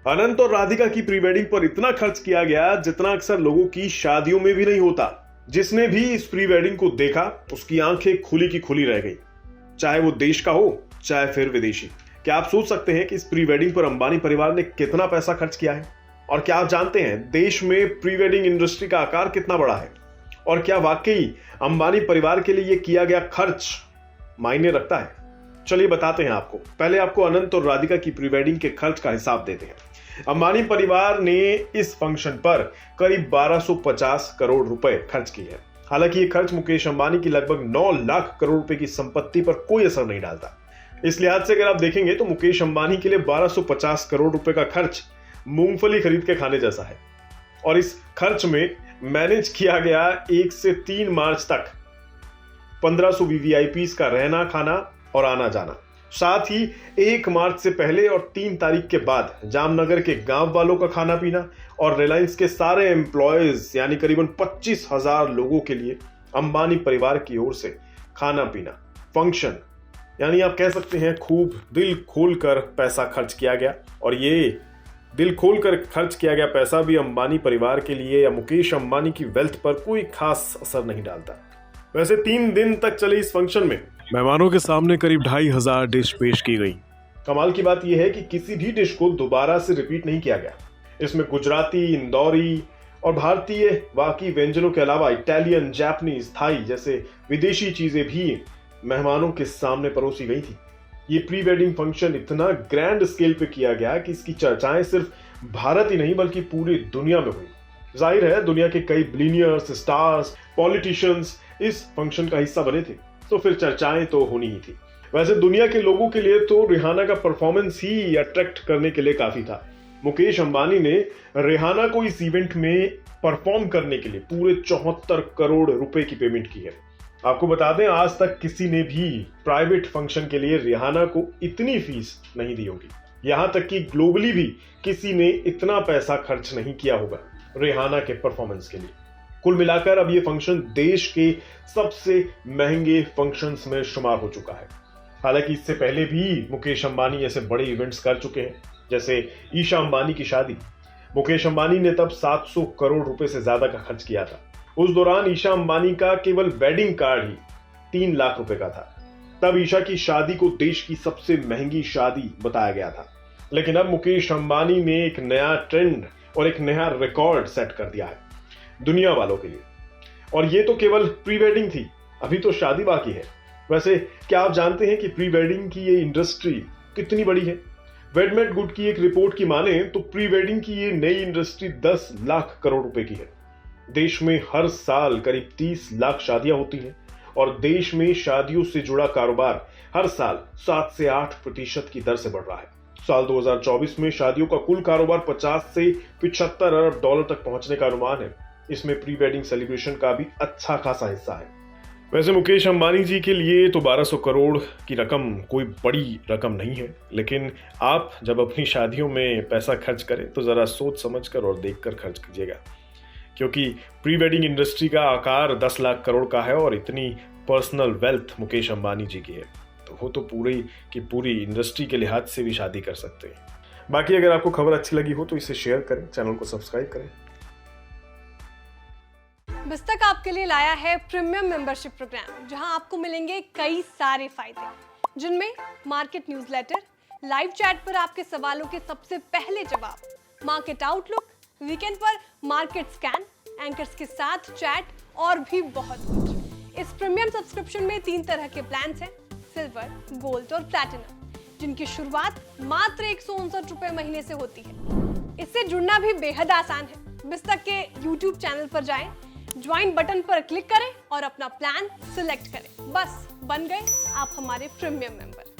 अनंत और राधिका की pre wedding पर इतना खर्च किया गया जितना अक्सर लोगों की शादियों में भी नहीं होता। जिसने भी इस प्री वेडिंग को देखा उसकी आंखें खुली की खुली रह गई, चाहे वो देश का हो चाहे फिर विदेशी। क्या आप सोच सकते हैं कि इस प्री वेडिंग पर अंबानी परिवार ने कितना पैसा खर्च किया है? और क्या आप जानते हैं देश में प्री वेडिंग इंडस्ट्री का आकार कितना बड़ा है? और क्या वाकई अंबानी परिवार के लिए किया गया खर्च मायने रखता है? चलिए बताते हैं आपको। पहले आपको अनंत और राधिका की प्री वेडिंग के खर्च का हिसाब देते हैं। अंबानी परिवार ने इस फंक्शन पर करीब 1250 करोड़ रुपए खर्च किए हैं। हालांकि ये खर्च मुकेश अंबानी की लगभग 9 लाख करोड़ रुपए की संपत्ति पर कोई असर नहीं डालता। इस लिहाज से अगर आप देखेंगे तो मुकेश अंबानी के लिए 1250 करोड़ रुपए का खर्च मूंगफली खरीद के खाने जैसा है। और इस खर्च में मैनेज किया गया 1 से 3 मार्च तक 1500 वीवीआईपीज का रहना, खाना और आना जाना। साथ ही 1 मार्च से पहले और 3 तारीख के बाद जामनगर के गांव वालों का खाना पीना और रिलायंस के सारे एम्प्लॉयज यानी करीबन 25,000 लोगों के लिए अंबानी परिवार की ओर से खाना पीना, फंक्शन, यानी आप कह सकते हैं खूब दिल खोलकर पैसा खर्च किया गया। और ये दिल खोलकर खर्च किया गया पैसा भी अंबानी परिवार के लिए या मुकेश अंबानी की वेल्थ पर कोई खास असर नहीं डालता। वैसे 3 दिन तक चले इस फंक्शन में मेहमानों के सामने करीब 2500 डिश पेश की गई। कमाल की बात यह है कि किसी भी डिश को दोबारा से रिपीट नहीं किया गया। इसमें गुजराती, इंदौरी और भारतीय वाकी व्यंजनों के अलावा इटालियन, जापानीज, थाई जैसे विदेशी चीजें भी मेहमानों के सामने परोसी गई थी। ये प्री वेडिंग फंक्शन इतना ग्रैंड स्केल पे किया गया कि इसकी चर्चाएं सिर्फ भारत ही नहीं बल्कि पूरी दुनिया में हुई। जाहिर है दुनिया के कई बिलियनियर्स, स्टार्स, पॉलिटिशियंस इस फंक्शन का हिस्सा बने थे, तो फिर चर्चाएं तो होनी ही थी। वैसे दुनिया के लोगों के लिए तो रिहाना का परफॉर्मेंस ही अट्रैक्ट करने के लिए काफी था। मुकेश अंबानी ने रिहाना को इस इवेंट में परफॉर्म करने के लिए पूरे 74 करोड़ रुपए की पेमेंट की है। आपको बता दें आज तक किसी ने भी प्राइवेट फंक्शन के लिए रिहाना को इतनी फीस नहीं दी होगी। यहां तक कि ग्लोबली भी किसी ने इतना पैसा खर्च नहीं किया होगा रिहाना के परफॉर्मेंस के लिए। कुल मिलाकर अब ये फंक्शन देश के सबसे महंगे फंक्शंस में शुमार हो चुका है। हालांकि इससे पहले भी मुकेश अंबानी ऐसे बड़े इवेंट्स कर चुके हैं, जैसे ईशा अंबानी की शादी। मुकेश अंबानी ने तब 700 करोड़ रुपए से ज्यादा का खर्च किया था। उस दौरान ईशा अंबानी का केवल वेडिंग कार्ड ही 3 लाख रुपए का था। तब ईशा की शादी को देश की सबसे महंगी शादी बताया गया था। लेकिन अब मुकेश अंबानी ने एक नया ट्रेंड और एक नया रिकॉर्ड सेट कर दिया है दुनिया वालों के लिए। और ये तो केवल प्री वेडिंग थी, अभी तो शादी बाकी है। वैसे क्या आप जानते हैं कि प्री वेडिंग की ये इंडस्ट्री कितनी बड़ी है? वेडमेट गुड की एक रिपोर्ट की माने तो प्री वेडिंग की ये नई इंडस्ट्री 10 लाख करोड़ रुपए की है। देश में हर साल करीब 30 लाख शादियां होती हैं और देश में शादियों से जुड़ा कारोबार हर साल 7 से 8% की दर से बढ़ रहा है। साल 2024 में शादियों का कुल कारोबार 50 से 75 अरब डॉलर तक पहुंचने का अनुमान है। इसमें प्री वेडिंग सेलिब्रेशन का भी अच्छा खासा हिस्सा है। वैसे मुकेश अंबानी जी के लिए तो 1200 करोड़ की रकम कोई बड़ी रकम नहीं है, लेकिन आप जब अपनी शादियों में पैसा खर्च करें तो जरा सोच समझकर और देखकर खर्च कीजिएगा, क्योंकि प्री वेडिंग इंडस्ट्री का आकार 10 लाख करोड़ का है और इतनी पर्सनल वेल्थ मुकेश अंबानी जी की है, तो वो तो पूरी की पूरी इंडस्ट्री के लिहाज से भी शादी कर सकते हैं। बाकी अगर आपको खबर अच्छी लगी हो तो इसे शेयर करें, चैनल को सब्सक्राइब करें। बिस्तक आपके लिए लाया है प्रीमियम मेंबरशिप प्रोग्राम, जहां आपको मिलेंगे कई सारे फायदे, जिनमें मार्केट न्यूज़लेटर, लाइव चैट पर आपके सवालों के सबसे पहले जवाब, मार्केट आउटलुक, वीकेंड पर मार्केट स्कैन, एंकर्स के साथ चैट और भी बहुत कुछ। इस प्रीमियम सब्सक्रिप्शन में 3 तरह के प्लान्स हैं, सिल्वर, गोल्ड और प्लैटिनम, जिनकी शुरुआत मात्र 159 रुपए महीने से होती है। इससे जुड़ना भी बेहद आसान है। बिस्तक के YouTube चैनल पर जाएं, ज्वाइन बटन पर क्लिक करें और अपना प्लान सिलेक्ट करें। बस बन गए आप हमारे प्रीमियम मेंबर।